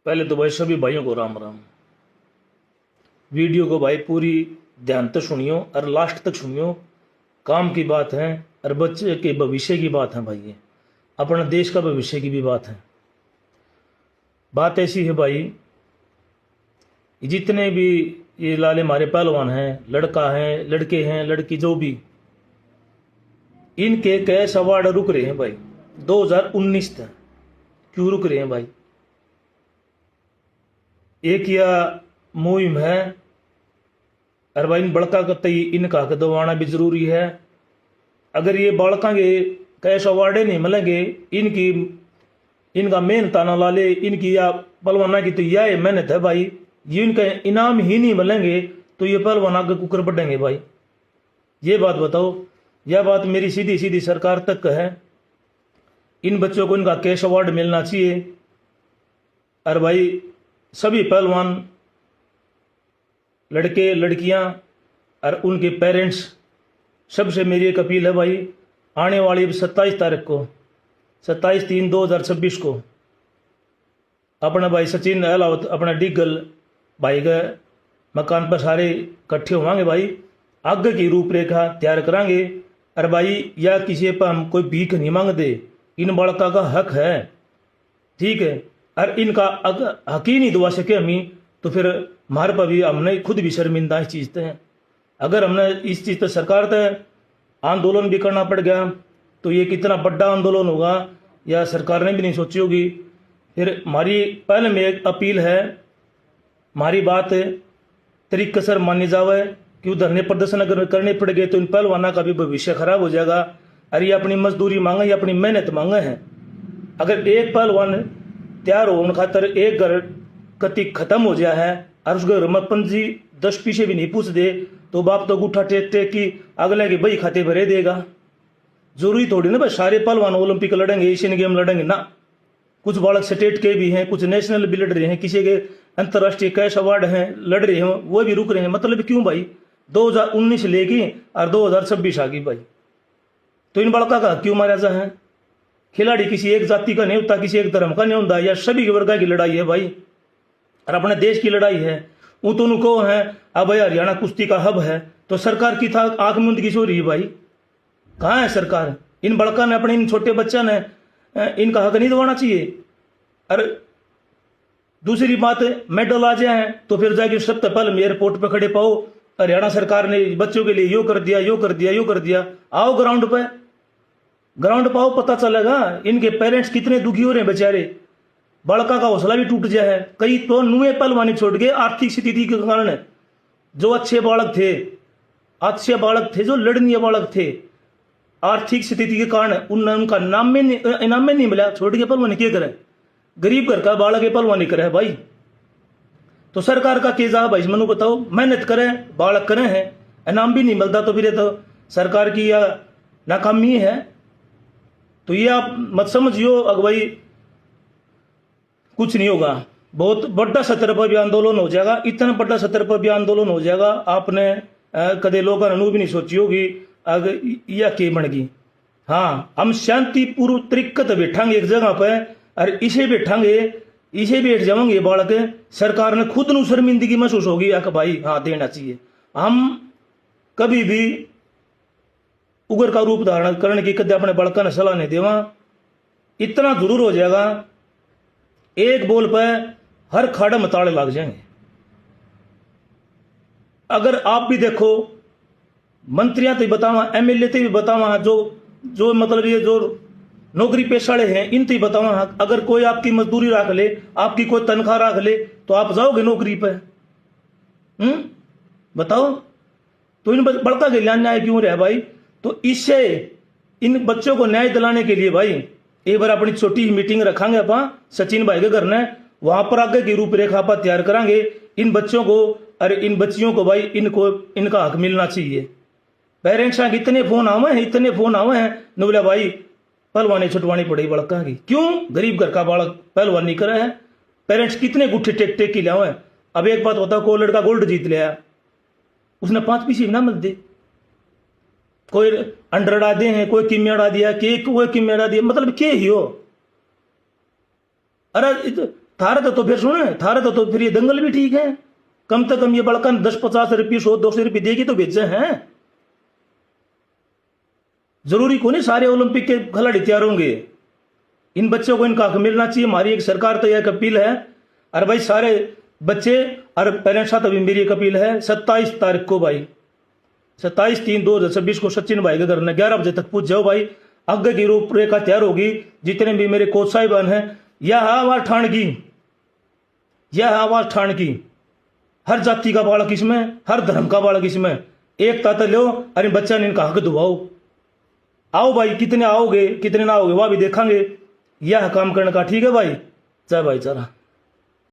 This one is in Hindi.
पहले तो भाई सभी भाइयों को राम राम। वीडियो को भाई पूरी ध्यान तक सुनियो और लास्ट तक सुनियो। काम की बात है और बच्चे के भविष्य की बात है भाई, ये अपना देश का भविष्य की भी बात है। बात ऐसी है भाई, जितने भी ये लाले मारे पहलवान हैं, लड़का हैं, लड़के हैं, लड़की, जो भी, इनके कैश अवार्ड रुक रहे हैं भाई 2019 तक। क्यों रुक रहे हैं भाई? एक या मुहिम है और भाई इन बड़का कतई इनका हक दबाना भी जरूरी है। अगर ये बालका के कैश अवार्ड नहीं मिलेंगे, इनका मेहनत ना लाले, इनकी या पहलवाना की तो यह मेहनत है भाई, ये इनका इनाम ही नहीं मिलेंगे तो ये पहलवान आगे कुकर बढ़ेंगे भाई। ये बात बताओ। यह बात मेरी सीधी सीधी सरकार तक है। इन बच्चों को इनका कैश अवार्ड मिलना चाहिए। और भाई सभी पहलवान, लड़के लड़कियां और उनके पेरेंट्स, सबसे मेरी एक अपील है भाई, आने वाली 27 तारीख को, 27/3/2026 को अपना भाई सचिन अहलावत अपना डीगल भाई के मकान पर सारे इकट्ठे होंगे भाई, आगे की रूपरेखा तैयार करांगे। और भाई या किसी पर हम कोई भीख नहीं मांगते, इन बालका का हक है, ठीक है। और इनका हक ही नहीं दुआ सके हमें तो फिर हमारे पर भी हमने खुद भी शर्मिंदा इस चीज़ से। अगर हमने इस चीज़ पर सरकार तक आंदोलन भी करना पड़ गया तो ये कितना बड़ा आंदोलन होगा या सरकार ने भी नहीं सोची होगी। फिर हमारी पहले में एक अपील है, हमारी बात तरीके से मानी जावे कि धरने प्रदर्शन अगर करने पड़ गए तो इन पहलवाना का भी भविष्य खराब हो जाएगा। और ये अपनी मजदूरी मांगे या अपनी मेहनत मांगे हैं। अगर एक पहलवान तैयार होने खातर एक घर कति खत्म हो जाए है और उस घर में पंजी 10 पीछे भी नहीं पूछ दे तो बाप तो गुठा टेक टेक की अगले के बही खाते भरे देगा। जरूरी थोड़ी ना भाई सारे पहलवान ओलंपिक लड़ेंगे, एशियन गेम लड़ेंगे ना। कुछ बालक स्टेट के भी हैं, कुछ नेशनल भी लड़ रहे हैं, किसी के अंतर्राष्ट्रीय कैश अवार्ड हैं लड़ रहे हैं, वो भी रुक रहे हैं। मतलब क्यों भाई? 2019 लेगी और 2026 आ गई भाई, तो इन बालका का क्यों मारा जा है? खिलाड़ी किसी एक जाति का नहीं होता, किसी एक धर्म का नहीं होता, या सभी के वर्ग की लड़ाई है भाई, और अपने देश की लड़ाई है। वो तो उनको है अब भाई हरियाणा कुश्ती का हब है तो सरकार की था आंख मूंद की सो रही है भाई। कहाँ है सरकार? इन बड़का ने अपने इन छोटे बच्चा ने इनका हक नहीं दिलाना चाहिए। और दूसरी बात, मेडल आ जाए तो फिर जाके सबसे पहले एयरपोर्ट पे खड़े पाओ, हरियाणा सरकार ने बच्चों के लिए यो कर दिया, यो कर दिया, यो कर दिया। आओ ग्राउंड पे, ग्राउंड पे आओ, पता चलेगा इनके पेरेंट्स कितने दुखी हो रहे हैं बेचारे। बड़का का हौसला भी टूट गया है। कई तो नुए पहलवानी छोड़ के आर्थिक स्थिति के कारण जो अच्छे बालक थे, जो लड़नीय बालक थे, आर्थिक स्थिति के कारण उनका इनाम में नहीं मिला, छोड़ के पहलवानी क्या करे? गरीब घर का बालक ये पहलवानी करे भाई। तो सरकार का क्या जवाब भाई मनु बताओ? मेहनत करें, बालक करें हैं, इनाम भी नहीं मिलता तो फिर तो सरकार की या नाकामी है। तो ये आप मत समझियो अगवाई कुछ नहीं होगा। बहुत बड़ा सतर पर भी आंदोलन हो जाएगा, इतना बड़ा सतर पर भी आंदोलन हो जाएगा। आपने कदे लोगों ने भी नहीं सोची होगी अगर यह के बन गई। हाँ, हम शांतिपूर्व तरीके से बैठांगे एक जगह पे और इसे बैठांगे, इसे बैठ जाएंगे बालक, सरकार ने खुद न शर्मिंदगी महसूस होगी कि भाई हाँ देना चाहिए। हम कभी भी उग्र का रूप धारण करने की कदे अपने बालका ने सलाह नहीं देवा। इतना जरूर हो जाएगा, एक बोल पे हर खाड़ा में ताले लग जाएंगे। अगर आप भी देखो, मंत्रियां तो बतावा, एमएलए तो भी बतावा, जो मतलब ये जो नौकरी पेशाड़े हैं इन तो बतावा, अगर कोई आपकी मजदूरी रख ले, आपकी कोई तनख्वाह रख ले तो आप जाओगे नौकरी पे? बताओ। तो इन बड़का के लिए न्याय क्यों रहा भाई? तो इससे इन बच्चों को न्याय दिलाने के लिए भाई एक बार अपनी छोटी मीटिंग रखेंगे अपन सचिन भाई के घर ने, वहां पर आगे की रूपरेखा पर तैयार करांगे इन बच्चों को। अरे इन बच्चियों को भाई इनका हक मिलना चाहिए। पेरेंट्स के इतने फोन आवे हैं न बोला भाई पहलवानी छुटवानी पड़ेगी बड़का की। क्यों? गरीब घर का बालक पहलवानी करे है, पेरेंट्स कितने गुट्ठे टेक टेक के लावे। अब एक बात होता, कोई लड़का गोल्ड जीत लिया, उसने 5 पैसे ना मिलते, कोई अंडर अड़ा दे हैं, कोई किम्मे अड़ा दिया, कोई किम्मे अड़ा दिया, मतलब क्या ही हो? अरे थारे तो फिर सुने, थारे तो फिर ये दंगल भी ठीक है। कम से कम ये बड़का 10-50 रुपये 100-200 रुपये देगी तो भेजे हैं। जरूरी को नहीं सारे ओलंपिक के खिलाड़ी तैयार होंगे। इन बच्चों को इनका हक मिलना चाहिए। हमारी एक सरकार तो यह अपील है। अरे भाई सारे बच्चे और पेरेंट्स साथ अभी मेरी एक अपील है, 27 तारीख को भाई 27/3/2026 को सचिन भाई के घर में 11 बजे तक पूछ जाओ भाई। आगे की रूपरेखा तैयार होगी। जितने भी मेरे कोच साहिबान हैं, यह आवाज ठाण की, यह आवाज ठाण की। हर जाति का बालक इसमें, हर धर्म का बालक इसमें। एक ताता लो, अरे बच्चा ने इनका हक दुभाओ। आओ भाई, कितने आओगे कितने ना आओगे वह भी देखेंगे। यह काम करने का, ठीक है भाई। जय भाई चला।